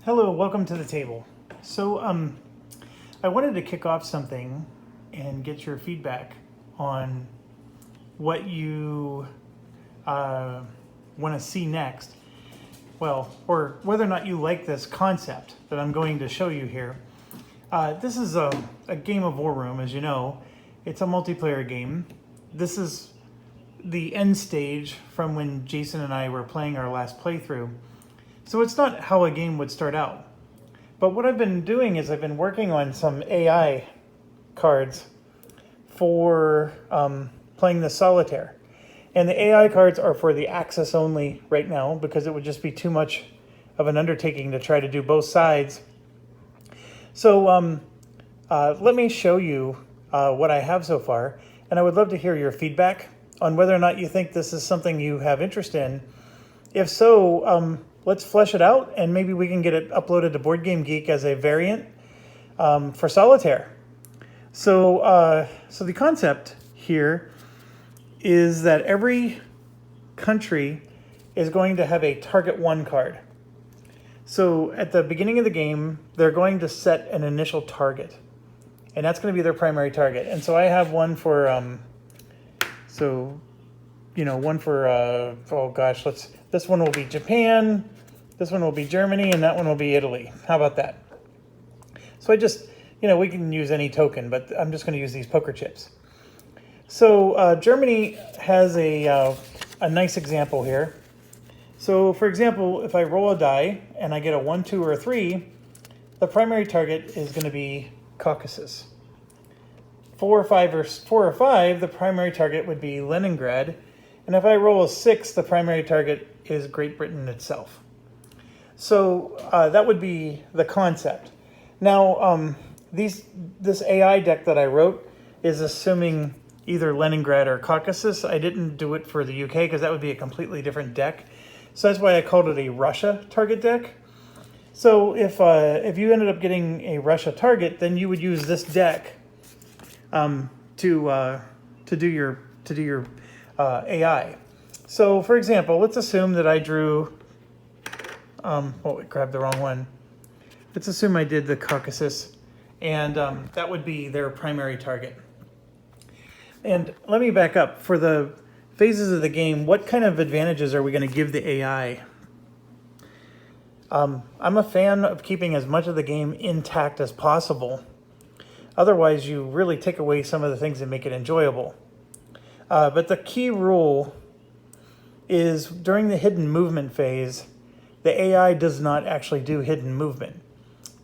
Hello, welcome to the table. So, I wanted to kick off something and get your feedback on what you want to see next. Well, or whether or not you like this concept that I'm going to show you here. This is a game of War Room, as you know. It's a multiplayer game. This is the end stage from when Jason and I were playing our last playthrough. So it's not how a game would start out. But what I've been doing is I've been working on some AI cards for playing the solitaire. And the AI cards are for the Axis only right now because it would just be too much of an undertaking to try to do both sides. So let me show you what I have so far. And I would love to hear your feedback on whether or not you think this is something you have interest in. If so, let's flesh it out, and maybe we can get it uploaded to Board Game Geek as a variant for solitaire. So the concept here is that every country is going to have a target 1 card. So at the beginning of the game, they're going to set an initial target, and that's going to be their primary target. And so I have one for, this one will be Japan, this one will be Germany, and that one will be Italy. How about that? So I just, we can use any token, but I'm just going to use these poker chips. So Germany has a nice example here. So for example, if I roll a die and I get a 1, 2, or a 3, the primary target is going to be Caucasus. 4 or 5, the primary target would be Leningrad. And if I roll a 6, the primary target is Great Britain itself. So that would be the concept. Now, this AI deck that I wrote is assuming either Leningrad or Caucasus. I didn't do it for the UK because that would be a completely different deck. So that's why I called it a Russia target deck. So if you ended up getting a Russia target, then you would use this deck to do your AI. So for example, let's assume that I drew, I grabbed the wrong one. Let's assume I did the Caucasus, and that would be their primary target. And let me back up. For the phases of the game, what kind of advantages are we going to give the AI? I'm a fan of keeping as much of the game intact as possible. Otherwise, you really take away some of the things that make it enjoyable. But the key rule is during the hidden movement phase, the AI does not actually do hidden movement.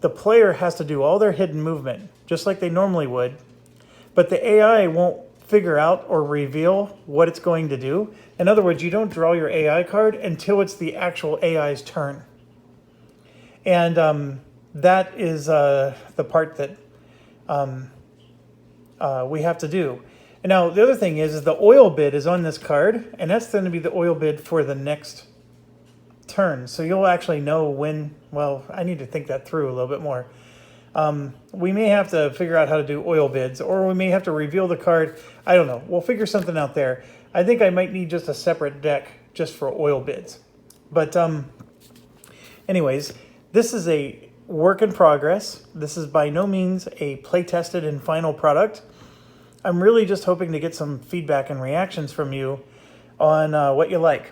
The player has to do all their hidden movement, just like they normally would, but the AI won't figure out or reveal what it's going to do. In other words, you don't draw your AI card until it's the actual AI's turn. And that is the part that we have to do. And now, the other thing is the oil bid is on this card, and that's going to be the oil bid for the next turn. So you'll actually know when, I need to think that through a little bit more. We may have to figure out how to do oil bids, or we may have to reveal the card. I don't know. We'll figure something out there. I think I might need just a separate deck just for oil bids. But anyways, this is a work in progress. This is by no means a play-tested and final product. I'm really just hoping to get some feedback and reactions from you on what you like.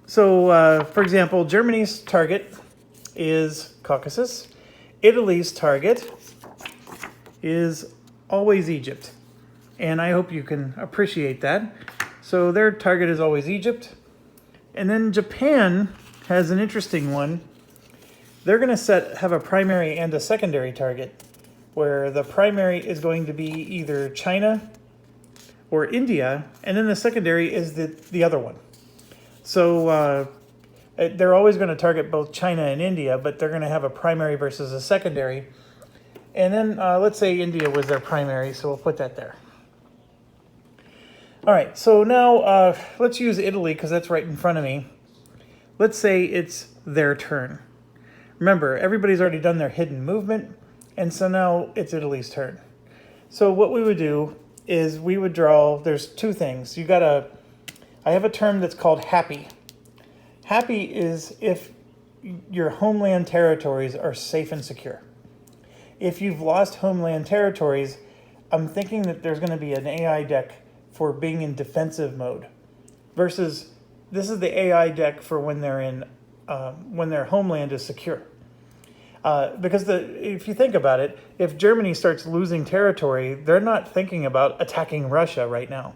So, for example, Germany's target is Caucasus. Italy's target is always Egypt. And I hope you can appreciate that. So their target is always Egypt. And then Japan has an interesting one. They're going to have a primary and a secondary target, where the primary is going to be either China or India, and then the secondary is the other one. So they're always going to target both China and India, but they're going to have a primary versus a secondary. And then let's say India was their primary, so we'll put that there. All right, so now let's use Italy because that's right in front of me. Let's say it's their turn. Remember, everybody's already done their hidden movement, and so now it's Italy's turn. So what we would do is we would draw, there's two things. I have a term that's called happy. Happy is if your homeland territories are safe and secure. If you've lost homeland territories, I'm thinking that there's going to be an AI deck for being in defensive mode, versus this is the AI deck for when they're in when their homeland is secure. Because if you think about it, if Germany starts losing territory, they're not thinking about attacking Russia right now.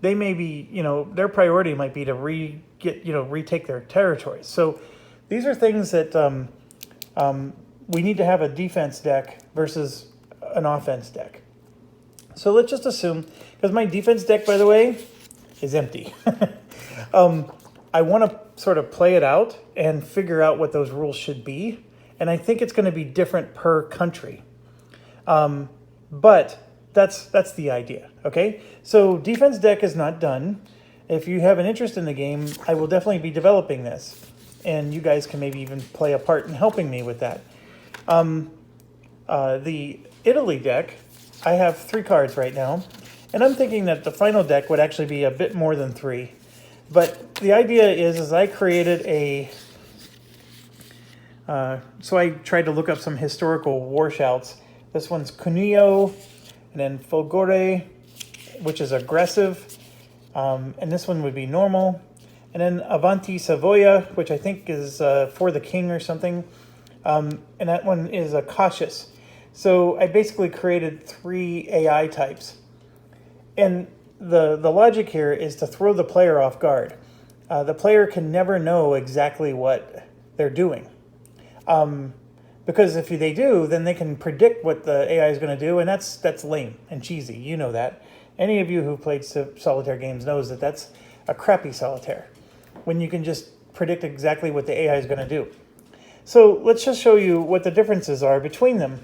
They may be, their priority might be to retake their territories. So these are things that we need to have a defense deck versus an offense deck. So let's just assume, because my defense deck, by the way, is empty. I want to sort of play it out and figure out what those rules should be. And I think it's going to be different per country. But that's the idea, okay? So defense deck is not done. If you have an interest in the game, I will definitely be developing this. And you guys can maybe even play a part in helping me with that. The Italy deck, I have 3 cards right now. And I'm thinking that the final deck would actually be a bit more than 3. But the idea is I created a... so I tried to look up some historical war shouts. This one's Cuneo, and then Folgore, which is aggressive. And this one would be normal. And then Avanti Savoia, which I think is for the king or something. And that one is a cautious. So I basically created 3 AI types. And the logic here is to throw the player off guard. The player can never know exactly what they're doing. Because if they do, then they can predict what the AI is going to do, and that's lame and cheesy. You know that. Any of you who played solitaire games knows that that's a crappy solitaire, when you can just predict exactly what the AI is going to do. So let's just show you what the differences are between them.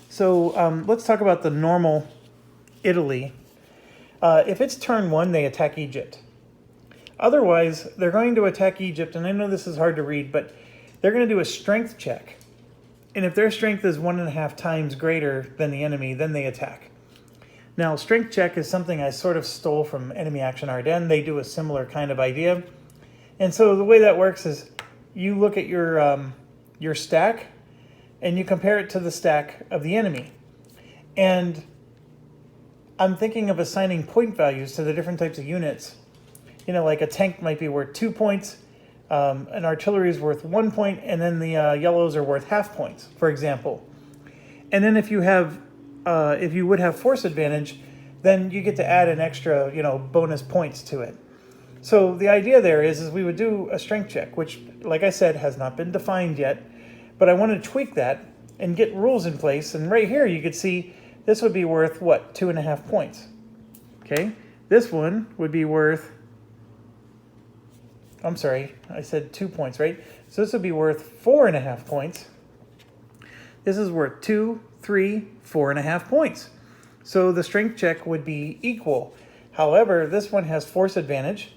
So let's talk about the normal Italy. If it's turn 1, they attack Egypt. Otherwise, they're going to attack Egypt, and I know this is hard to read, but they're going to do a strength check. And if their strength is 1.5 times greater than the enemy, then they attack. Now, strength check is something I sort of stole from Enemy Action Ardennes. They do a similar kind of idea. And so the way that works is you look at your stack, and you compare it to the stack of the enemy. And I'm thinking of assigning point values to the different types of units. Like a tank might be worth 2 points, an artillery is worth 1 point, and then the yellows are worth half points, for example. And then if you would have force advantage, then you get to add an extra, bonus points to it. So the idea there is we would do a strength check, which, like I said, has not been defined yet. But I want to tweak that and get rules in place. And right here you could see this would be worth, what, 2.5 points. Okay, this one would be worth, I'm sorry, I said 2 points, right? So this would be worth 4.5 points. This is worth 2, 3, 4.5 points. So the strength check would be equal. However, this one has force advantage,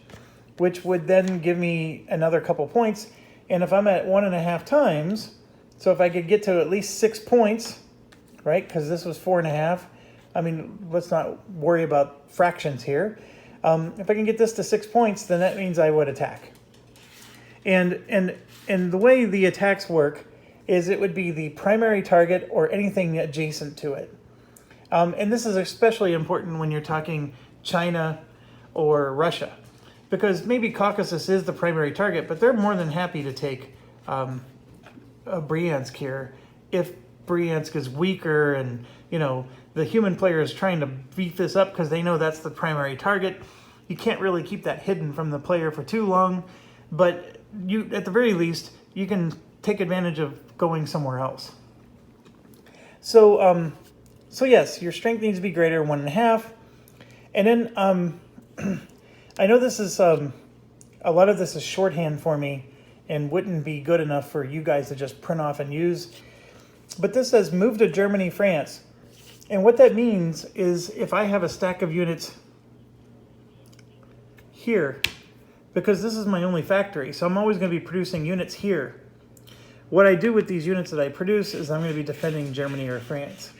which would then give me another couple points. And if I'm at 1.5 times, so if I could get to at least 6 points, right? Because this was 4.5. I mean, let's not worry about fractions here. If I can get this to 6 points, then that means I would attack. And the way the attacks work is it would be the primary target or anything adjacent to it. And this is especially important when you're talking China or Russia, because maybe Caucasus is the primary target, but they're more than happy to take Bryansk here if Bryansk is weaker and, the human player is trying to beef this up because they know that's the primary target. You can't really keep that hidden from the player for too long, but you, at the very least, you can take advantage of going somewhere else. So, so yes, your strength needs to be greater than 1.5. And then, I know this is, a lot of this is shorthand for me and wouldn't be good enough for you guys to just print off and use. But this says move to Germany, France. And what that means is if I have a stack of units here, because this is my only factory, so I'm always going to be producing units here. What I do with these units that I produce is I'm going to be defending Germany or France.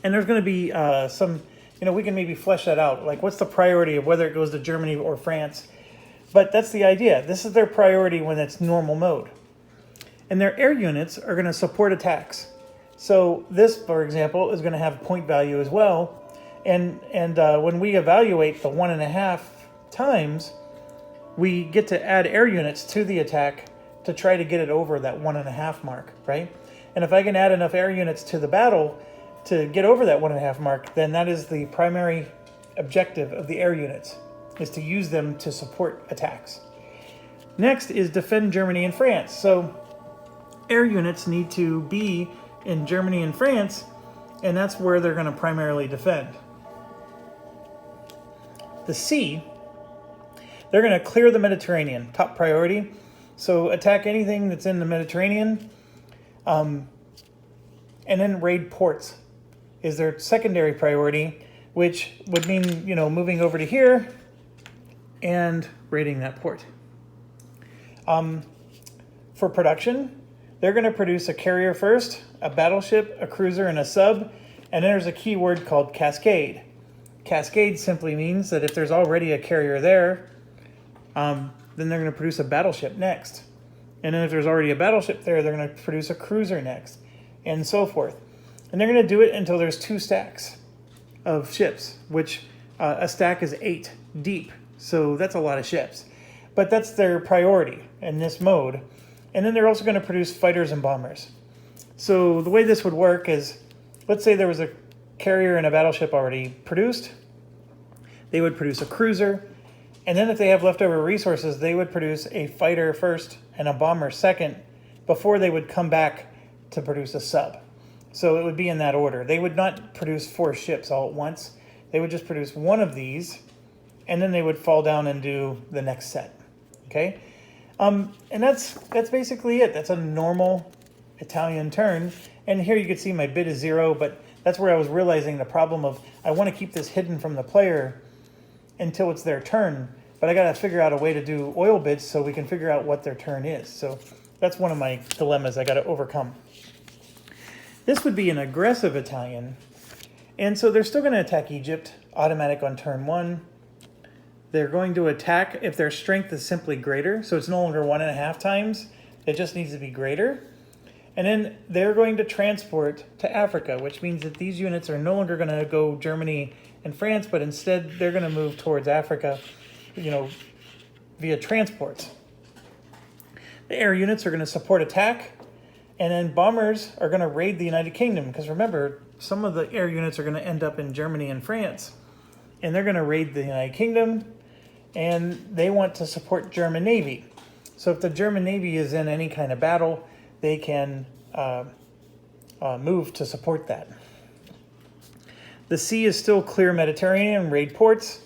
And there's going to be some, we can maybe flesh that out. Like, what's the priority of whether it goes to Germany or France? But that's the idea. This is their priority when it's normal mode. And their air units are going to support attacks. So this, for example, is going to have point value as well. And when we evaluate the 1.5 times, we get to add air units to the attack to try to get it over that 1.5 mark, right? And if I can add enough air units to the battle to get over that 1.5 mark, then that is the primary objective of the air units, is to use them to support attacks. Next is defend Germany and France. So air units need to be in Germany and France, and that's where they're going to primarily defend. The sea, they're going to clear the Mediterranean, top priority. So attack anything that's in the Mediterranean, and then raid ports is their secondary priority, which would mean, moving over to here and raiding that port. For production, they're going to produce a carrier first, a battleship, a cruiser, and a sub, and then there's a key word called cascade. Cascade simply means that if there's already a carrier there, then they're going to produce a battleship next. And then if there's already a battleship there, they're going to produce a cruiser next, and so forth. And they're going to do it until there's 2 stacks of ships, which a stack is 8 deep. So that's a lot of ships. But that's their priority in this mode. And then they're also going to produce fighters and bombers. So the way this would work is, let's say there was a carrier and a battleship already produced. They would produce a cruiser. And then if they have leftover resources, they would produce a fighter first and a bomber second before they would come back to produce a sub. So it would be in that order. They would not produce 4 ships all at once. They would just produce one of these, and then they would fall down and do the next set. Okay? And that's basically it. That's a normal Italian turn. And here you can see my bid is 0, but that's where I was realizing the problem of I want to keep this hidden from the player until it's their turn, but I got to figure out a way to do oil bids so we can figure out what their turn is. So that's one of my dilemmas I got to overcome. This would be an aggressive Italian, and so they're still going to attack Egypt, automatic on turn 1. They're going to attack if their strength is simply greater, so it's no longer 1.5 times, it just needs to be greater. And then they're going to transport to Africa, which means that these units are no longer going to go Germany and France, but instead they're going to move towards Africa, via transports. The air units are going to support attack, and then bombers are going to raid the United Kingdom, because remember, some of the air units are going to end up in Germany and France, and they're going to raid the United Kingdom, and they want to support German Navy. So if the German Navy is in any kind of battle, they can move to support that. The sea is still clear Mediterranean, raid ports.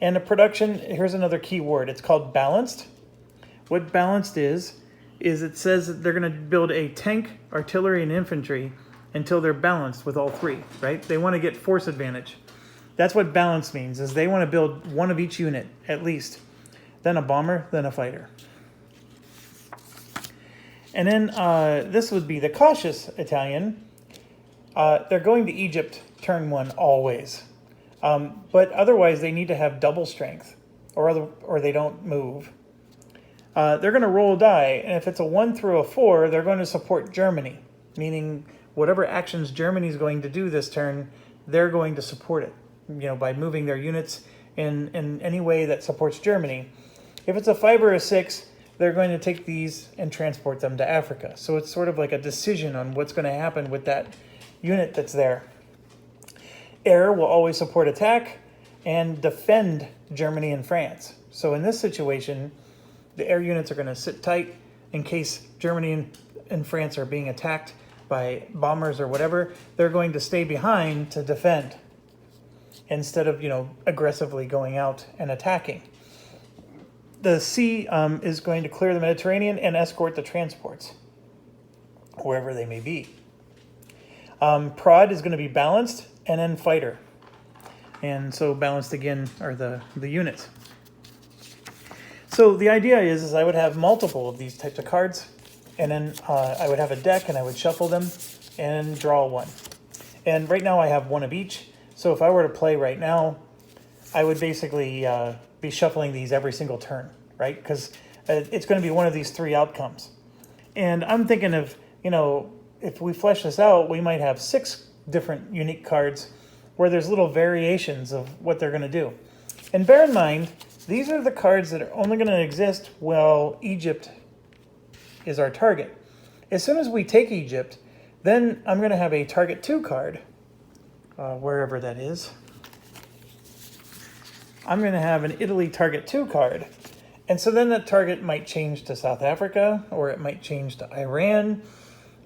And the production, here's another key word. It's called balanced. What balanced is it says that they're going to build a tank, artillery, and infantry until they're balanced with all 3, right? They want to get force advantage. That's what balanced means, is they want to build one of each unit, at least. Then a bomber, then a fighter. And then this would be the cautious Italian. They're going to Egypt turn 1 always. But otherwise, they need to have double strength, or they don't move. They're going to roll a die, and if it's a 1 through a 4, they're going to support Germany, meaning whatever actions Germany is going to do this turn, they're going to support it, by moving their units in any way that supports Germany. If it's a 5 or a 6, they're going to take these and transport them to Africa. So it's sort of like a decision on what's going to happen with that unit that's there. Air will always support attack and defend Germany and France. So in this situation, the air units are going to sit tight in case Germany and France are being attacked by bombers or whatever. They're going to stay behind to defend instead of, aggressively going out and attacking. The sea is going to clear the Mediterranean and escort the transports, wherever they may be. Prod is going to be balanced, and then fighter. And so balanced again are the units. So the idea is I would have multiple of these types of cards, and then I would have a deck, and I would shuffle them and draw one. And right now I have one of each. So if I were to play right now, I would basically be shuffling these every single turn. right? Because it's going to be one of these three outcomes. And I'm thinking of, if we flesh this out, we might have 6 different unique cards where there's little variations of what they're going to do. And bear in mind, these are the cards that are only going to exist while Egypt is our target. As soon as we take Egypt, then I'm going to have a target 2 card, wherever that is. I'm going to have an Italy target 2 card. And so then that target might change to South Africa, or it might change to Iran.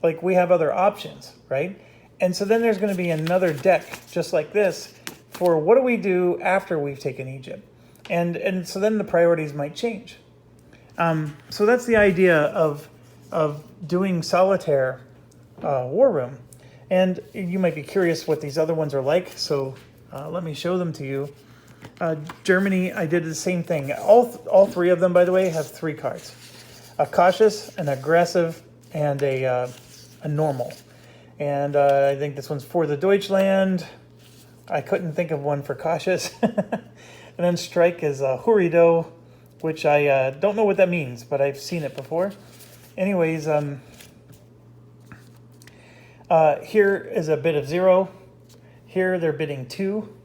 Like, we have other options, right? And so then there's going to be another deck just like this for what do we do after we've taken Egypt. And so then the priorities might change. So that's the idea of doing solitaire War Room. And you might be curious what these other ones are like, so let me show them to you. Germany, I did the same thing. All 3 of them, by the way, have 3 cards. A cautious, an aggressive, and a normal. And I think this one's for the Deutschland. I couldn't think of one for cautious. And then strike is Hurido, which I don't know what that means, but I've seen it before. Anyways, here is a bid of 0. Here they're bidding 2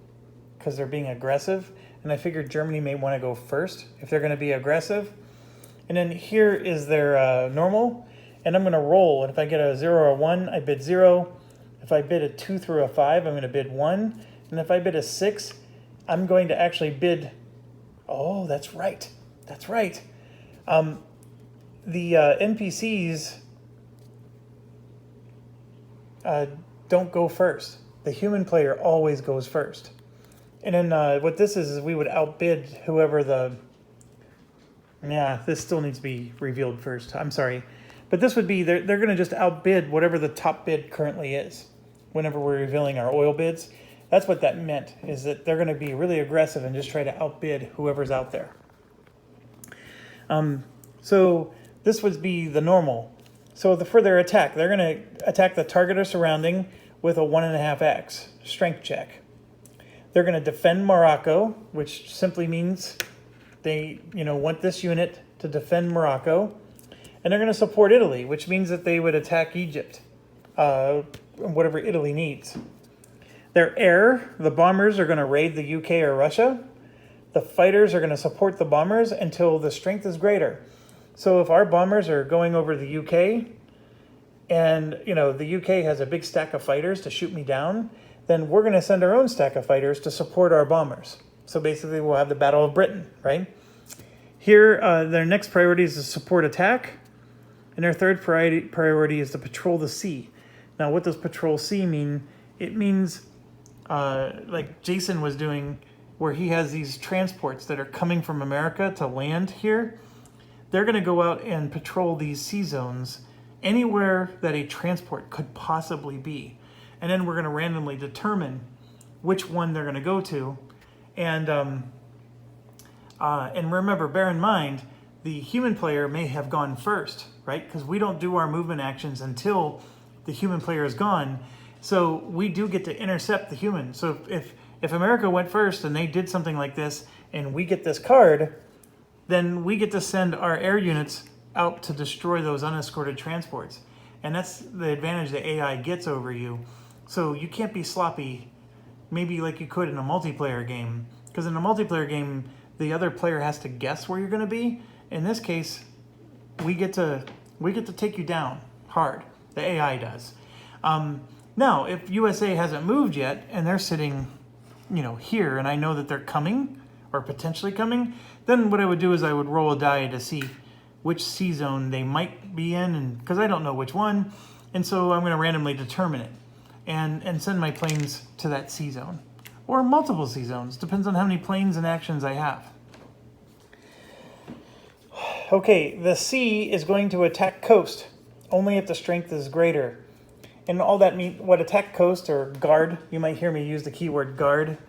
because they're being aggressive. And I figured Germany may want to go first if they're going to be aggressive. And then here is their normal. And I'm going to roll. And if I get a 0 or a 1, I bid 0. If I bid a 2 through a 5, I'm going to bid 1. And if I bid a 6, I'm going to actually bid... Oh, that's right. That's right. The NPCs don't go first. The human player always goes first. And then what this is we would outbid whoever the... Yeah, this still needs to be revealed first. I'm sorry. But this would be, they're going to just outbid whatever the top bid currently is whenever we're revealing our oil bids. That's what that meant, is that they're going to be really aggressive and just try to outbid whoever's out there. So this would be the normal. So for their attack, they're going to attack the target or surrounding with a 1.5x strength check. They're going to defend Morocco, which simply means they want this unit to defend Morocco. And they're going to support Italy, which means that they would attack Egypt, whatever Italy needs. Their air, the bombers are going to raid the UK or Russia. The fighters are going to support the bombers until the strength is greater. So if our bombers are going over the UK, and the UK has a big stack of fighters to shoot me down, then we're going to send our own stack of fighters to support our bombers. So basically we'll have the Battle of Britain, right? Here, their next priority is to support attack. And their third priority is to patrol the sea. Now, what does patrol sea mean? It means, like Jason was doing, where he has these transports that are coming from America to land here. They're going to go out and patrol these sea zones anywhere that a transport could possibly be. And then we're going to randomly determine which one they're going to go to. And remember, bear in mind, the human player may have gone first, right? Because we don't do our movement actions until the human player is gone. So we do get to intercept the human. So if America went first and they did something like this and we get this card, then we get to send our air units out to destroy those unescorted transports. And that's the advantage the AI gets over you. So you can't be sloppy, maybe like you could in a multiplayer game. Because in a multiplayer game, the other player has to guess where you're going to be. In this case, we get to take you down hard. The AI does. Now, if USA hasn't moved yet and they're sitting, here, and I know that they're coming or potentially coming, then what I would do is I would roll a die to see which sea zone they might be in, and because I don't know which one, and so I'm going to randomly determine it and send my planes to that sea zone or multiple sea zones. Depends on how many planes and actions I have. Okay, the sea is going to attack coast only if the strength is greater. And all that means, what attack coast or guard, you might hear me use the keyword guard.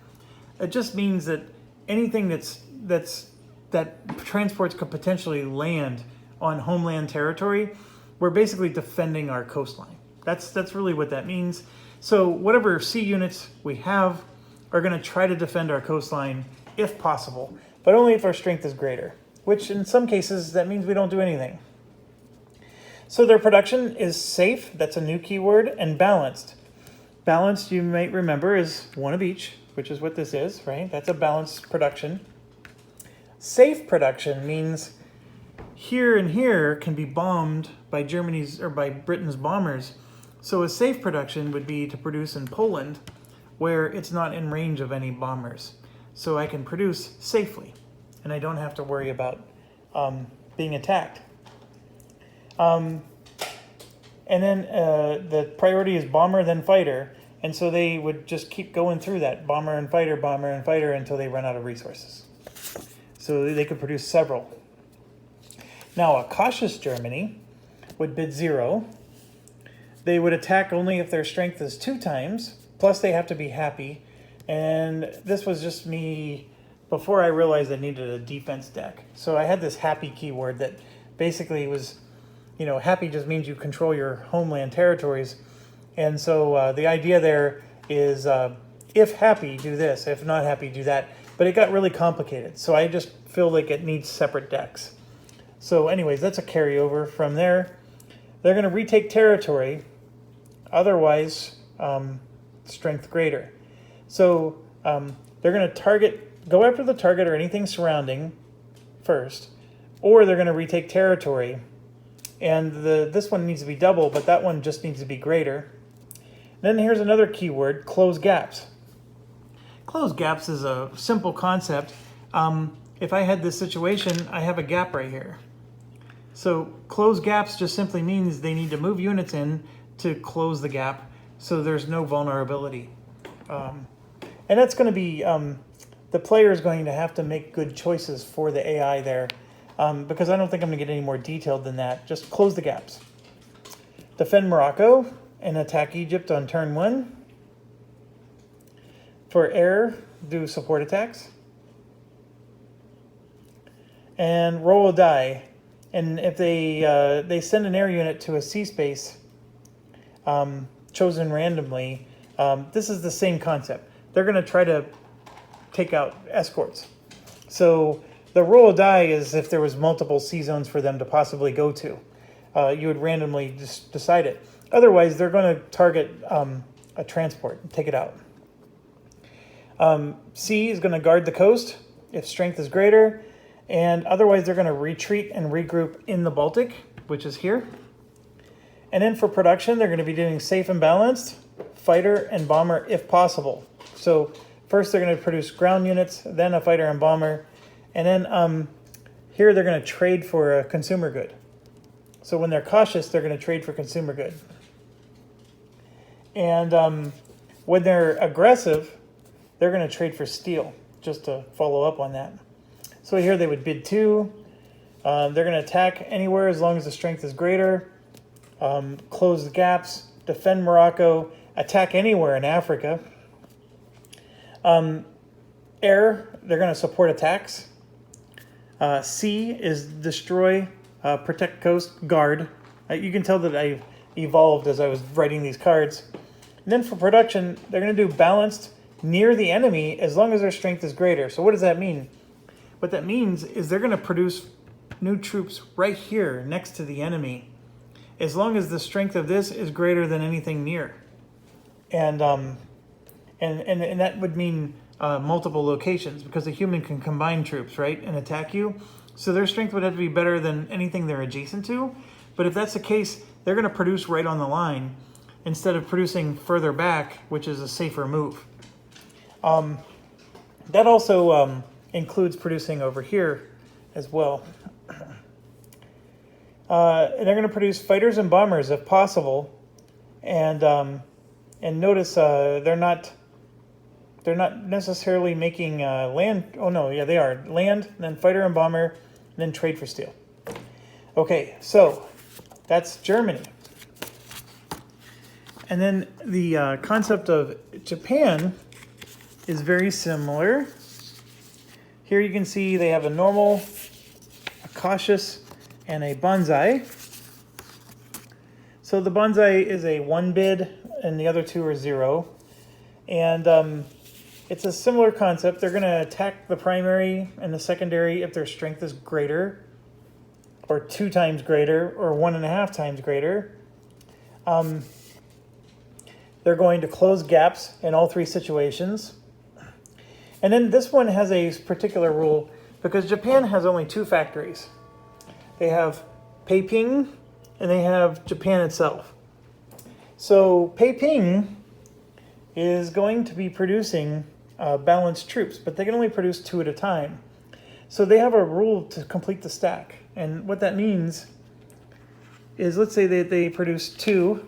It just means that anything that transports could potentially land on homeland territory, we're basically defending our coastline. That's really what that means. So whatever sea units we have are going to try to defend our coastline if possible, but only if our strength is greater. which in some cases that means we don't do anything. So their production is safe, that's a new keyword, and balanced. Balanced, you might remember, is one of each, which is what this is, right? That's a balanced production. Safe production means here and here can be bombed by Germany's or by Britain's bombers. So a safe production would be to produce in Poland, where it's not in range of any bombers. So I can produce safely, and I don't have to worry about being attacked. And then the priority is bomber, then fighter. And so they would just keep going through that, bomber and fighter, until they run out of resources. So they could produce several. Now, a cautious Germany would bid 0. They would attack only if their strength is 2 times, plus they have to be happy. And this was just me before I realized I needed a defense deck. So I had this happy keyword that basically was, happy just means you control your homeland territories. And so the idea there is if happy, do this. If not happy, do that. But it got really complicated. So I just feel like it needs separate decks. So anyways, that's a carryover from there. They're going to retake territory. Otherwise, strength greater. So they're going to go after the target or anything surrounding first. Or they're going to retake territory. And this one needs to be double, but that one just needs to be greater. Then here's another keyword, close gaps. Close gaps is a simple concept. If I had this situation, I have a gap right here. So close gaps just simply means they need to move units in to close the gap so there's no vulnerability. And that's going to be, the player is going to have to make good choices for the AI there. Because I don't think I'm going to get any more detailed than that. Just close the gaps. Defend Morocco and attack Egypt on turn 1. For air, do support attacks. And roll a die. And if they send an air unit to a sea space chosen randomly, this is the same concept. They're going to try to take out escorts. So the roll a die is if there was multiple sea zones for them to possibly go to. You would randomly just decide it. Otherwise, they're going to target a transport and take it out. Sea is going to guard the coast if strength is greater. And otherwise, they're going to retreat and regroup in the Baltic, which is here. And then for production, they're going to be doing safe and balanced, fighter and bomber if possible. So first, they're going to produce ground units, then a fighter and bomber. And then here they're going to trade for a consumer good. So when they're cautious, they're going to trade for consumer good. And when they're aggressive, they're going to trade for steel, just to follow up on that. So here they would bid 2. They're going to attack anywhere as long as the strength is greater. Close the gaps, defend Morocco, attack anywhere in Africa. Air, they're going to support attacks. C is destroy, protect coast, guard. You can tell that I evolved as I was writing these cards. And then for production, they're going to do balanced near the enemy as long as their strength is greater. So what does that mean? What that means is they're going to produce new troops right here next to the enemy as long as the strength of this is greater than anything near. And that would mean multiple locations because a human can combine troops, right, and attack you. So their strength would have to be better than anything they're adjacent to. But if that's the case, they're going to produce right on the line instead of producing further back, which is a safer move. That also includes producing over here as well. They're going to produce fighters and bombers if possible, and notice they're not necessarily making land. Oh no, yeah, they are land, then fighter and bomber, then trade for steel. Okay, so that's Germany, and then the concept of Japan is very similar. Here you can see they have a normal, a cautious, and a bonsai. So the bonsai is a 1 bid, and the other 2 are 0. And It's a similar concept. They're going to attack the primary and the secondary if their strength is greater, or 2 times greater, or 1.5 times greater. They're going to close gaps in all 3 situations. And then this one has a particular rule because Japan has only 2 factories. They have Peiping and they have Japan itself. So Peiping is going to be producing balanced troops, but they can only produce 2 at a time. So they have a rule to complete the stack. And what that means is, let's say that they produce 2,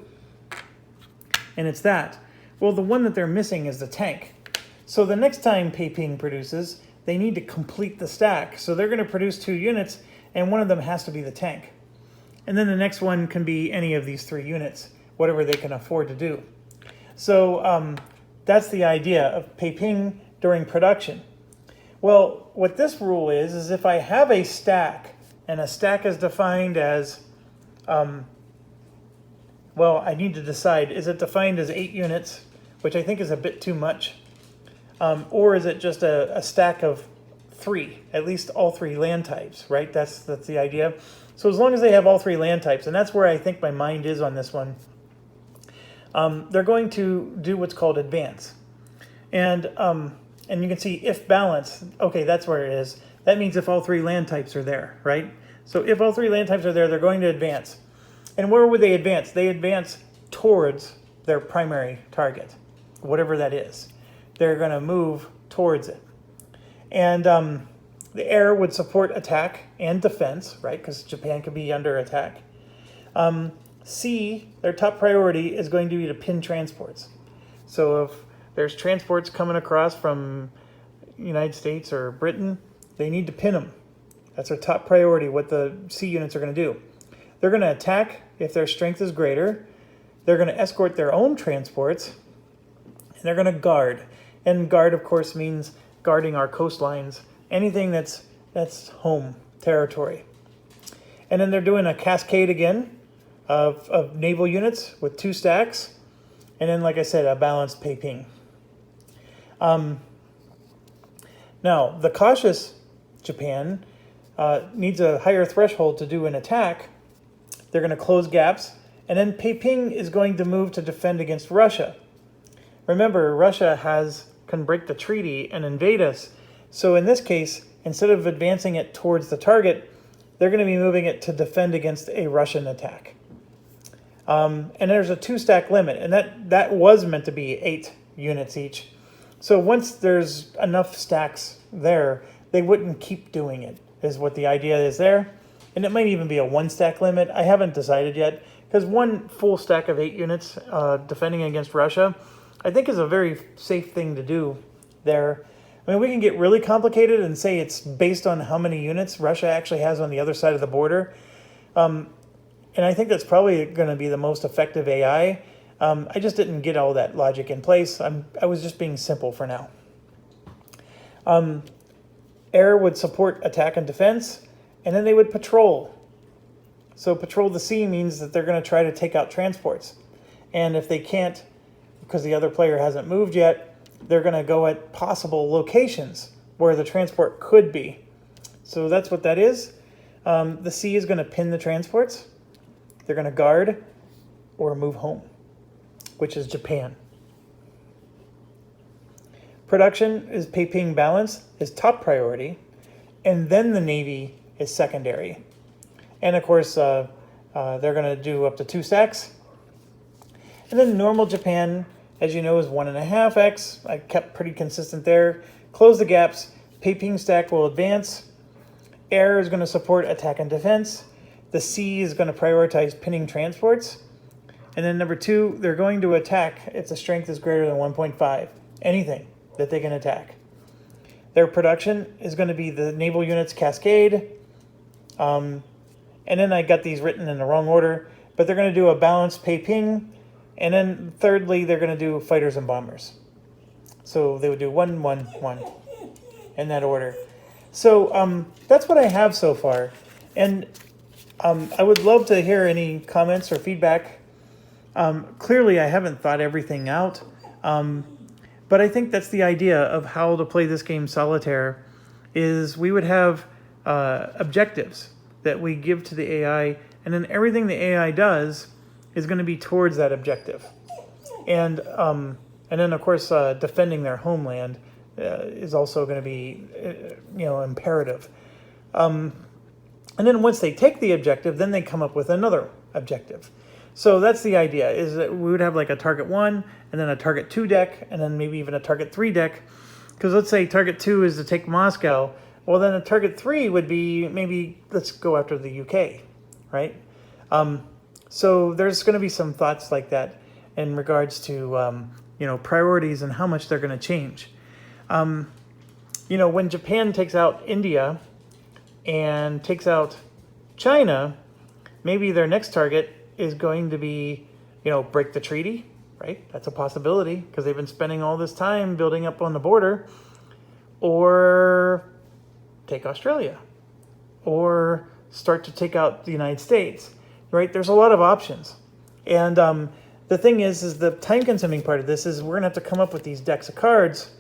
and it's that. Well, the one that they're missing is the tank. So the next time Peiping produces, they need to complete the stack. So they're going to produce 2 units, and one of them has to be the tank. And then the next one can be any of these 3 units, whatever they can afford to do. So that's the idea of Peiping during production. Well, what this rule is if I have a stack, and a stack is defined as, well, I need to decide, is it defined as 8 units, which I think is a bit too much, or is it just a stack of 3, at least all 3 land types, right? That's the idea. So as long as they have all 3 land types, and that's where I think my mind is on this one, they're going to do what's called advance. And you can see if balance, okay, that's where it is. That means if all 3 land types are there, right? So if all 3 land types are there, they're going to advance. And where would they advance? They advance towards their primary target, whatever that is. They're going to move towards it. And the air would support attack and defense, right? Because Japan could be under attack. C, their top priority is going to be to pin transports. So if there's transports coming across from United States or Britain, they need to pin them. That's their top priority, what the C units are going to do. They're going to attack if their strength is greater. They're going to escort their own transports. And they're going to guard. And guard, of course, means guarding our coastlines. Anything that's home territory. And then they're doing a cascade again of naval units with 2 stacks. And then, like I said, a balanced Peiping. Now, the cautious Japan needs a higher threshold to do an attack. They're going to close gaps. And then Peiping is going to move to defend against Russia. Remember, Russia can break the treaty and invade us. So in this case, instead of advancing it towards the target, they're going to be moving it to defend against a Russian attack. And there's a 2-stack limit, and that was meant to be 8 units each. So once there's enough stacks there, they wouldn't keep doing it, is what the idea is there. And it might even be a 1-stack limit. I haven't decided yet, because 1 full stack of 8 units defending against Russia, I think is a very safe thing to do there. I mean, we can get really complicated and say it's based on how many units Russia actually has on the other side of the border. And I think that's probably going to be the most effective AI. I just didn't get all that logic in place. I was just being simple for now. Air would support attack and defense, and then they would patrol. So patrol the sea means that they're going to try to take out transports. And if they can't, because the other player hasn't moved yet, they're going to go at possible locations where the transport could be. So that's what that is. The sea is going to pin the transports. They're going to guard or move home, which is Japan. Production is Peiping balance is top priority, and then the Navy is secondary. And of course, they're going to do up to 2 stacks. And then normal Japan, as you know, is 1.5x. I kept pretty consistent there. Close the gaps. Peiping stack will advance. Air is going to support attack and defense. The sea is going to prioritize pinning transports. And then number 2, they're going to attack if the strength is greater than 1.5. Anything that they can attack. Their production is going to be the naval units cascade. And then I got these written in the wrong order. But they're going to do a balanced Peiping. And then thirdly, they're going to do fighters and bombers. So they would do 1, 1, 1 in that order. So that's what I have so far. And I would love to hear any comments or feedback. Clearly, I haven't thought everything out. But I think that's the idea of how to play this game solitaire, is we would have objectives that we give to the AI, and then everything the AI does is going to be towards that objective. And then, of course, defending their homeland is also going to be, imperative. And then once they take the objective, then they come up with another objective. So that's the idea, is that we would have like a target 1, and then a target 2 deck, and then maybe even a target 3 deck. Because let's say target 2 is to take Moscow. Well, then a target 3 would be maybe let's go after the UK, right? So there's going to be some thoughts like that in regards to priorities and how much they're going to change. When Japan takes out India and takes out China, maybe their next target is going to be, break the treaty, right? That's a possibility because they've been spending all this time building up on the border. Or take Australia. Or start to take out the United States, right? There's a lot of options. And the thing is the time-consuming part of this is we're going to have to come up with these decks of cards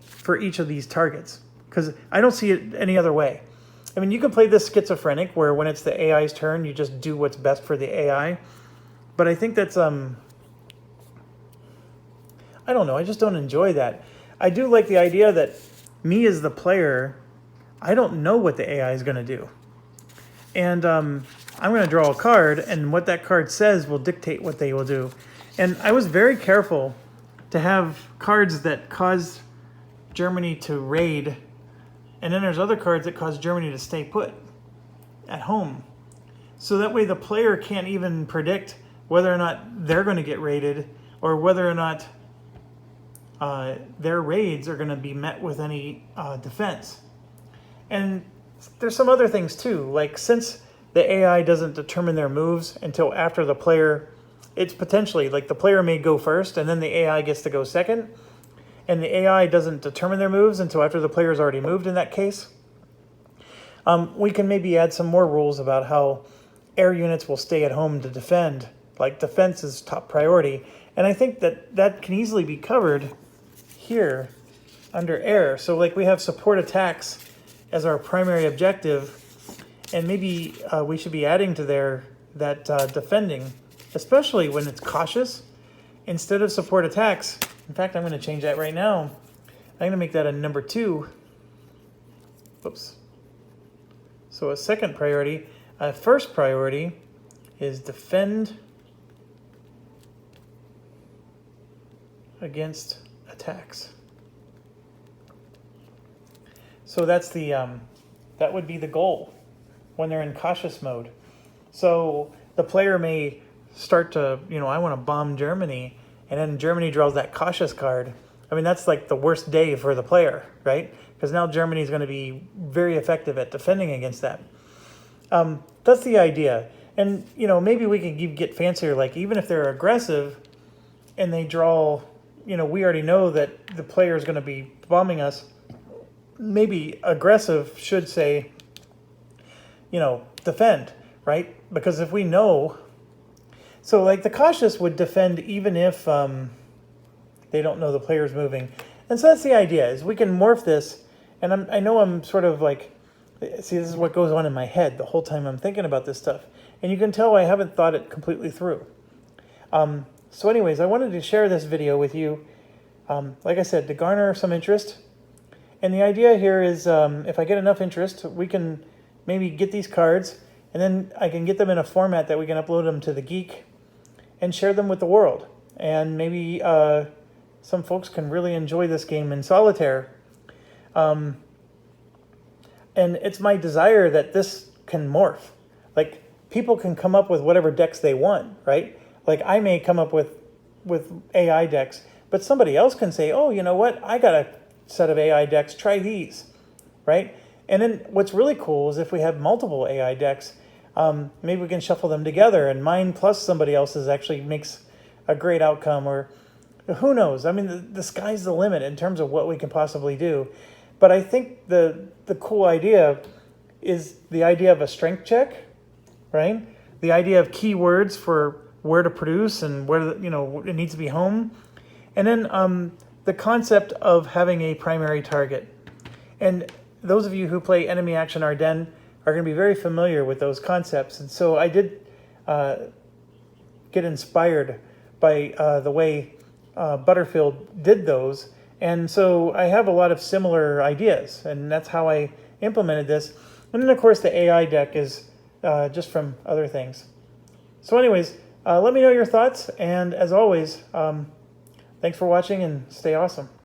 for each of these targets, because I don't see it any other way. I mean, you can play this schizophrenic where when it's the AI's turn, you just do what's best for the AI. But I think that's, I don't know, I just don't enjoy that. I do like the idea that me as the player, I don't know what the AI is going to do. And I'm going to draw a card, and what that card says will dictate what they will do. And I was very careful to have cards that cause Germany to raid, and then there's other cards that cause Germany to stay put at home. So that way the player can't even predict whether or not they're going to get raided, or whether or not their raids are going to be met with any defense. And there's some other things too, like since the AI doesn't determine their moves until after the player, it's potentially like the player may go first and then the AI gets to go second, and the AI doesn't determine their moves until after the player's already moved in that case. We can maybe add some more rules about how air units will stay at home to defend, like defense is top priority. And I think that can easily be covered here under air. So like we have support attacks as our primary objective, and maybe we should be adding to there that defending, especially when it's cautious, instead of support attacks. In fact, I'm going to change that right now. I'm going to make that a number 2. Oops. So a second priority. First priority is defend against attacks. So that's the that would be the goal when they're in cautious mode. So the player may start to, I want to bomb Germany, and then Germany draws that cautious card. I mean, that's like the worst day for the player, right? Because now Germany is going to be very effective at defending against that. That's the idea. And, maybe we can get fancier, like even if they're aggressive and they draw, we already know that the player is going to be bombing us. Maybe aggressive should say, defend, right? Because if we know, so like the cautious would defend even if they don't know the player's moving. And so that's the idea, is we can morph this. And I know I'm sort of like, see, this is what goes on in my head the whole time I'm thinking about this stuff. And you can tell I haven't thought it completely through. So anyways, I wanted to share this video with you, like I said, to garner some interest. And the idea here is if I get enough interest, we can maybe get these cards, and then I can get them in a format that we can upload them to the Geek and share them with the world. And maybe some folks can really enjoy this game in solitaire. And it's my desire that this can morph. Like, people can come up with whatever decks they want, right? Like, I may come up with AI decks, but somebody else can say, oh, you know what? I got a set of AI decks, try these, right? And then what's really cool is if we have multiple AI decks, maybe we can shuffle them together, and mine plus somebody else's actually makes a great outcome, or who knows? I mean, the sky's the limit in terms of what we can possibly do. But I think the cool idea is the idea of a strength check, right? The idea of keywords for where to produce and where it needs to be home. And then the concept of having a primary target. And those of you who play Enemy Action Ardennes are going to be very familiar with those concepts. And so I did get inspired by the way Butterfield did those. And so I have a lot of similar ideas, and that's how I implemented this. And then, of course, the AI deck is just from other things. So anyways, let me know your thoughts. And as always, thanks for watching and stay awesome.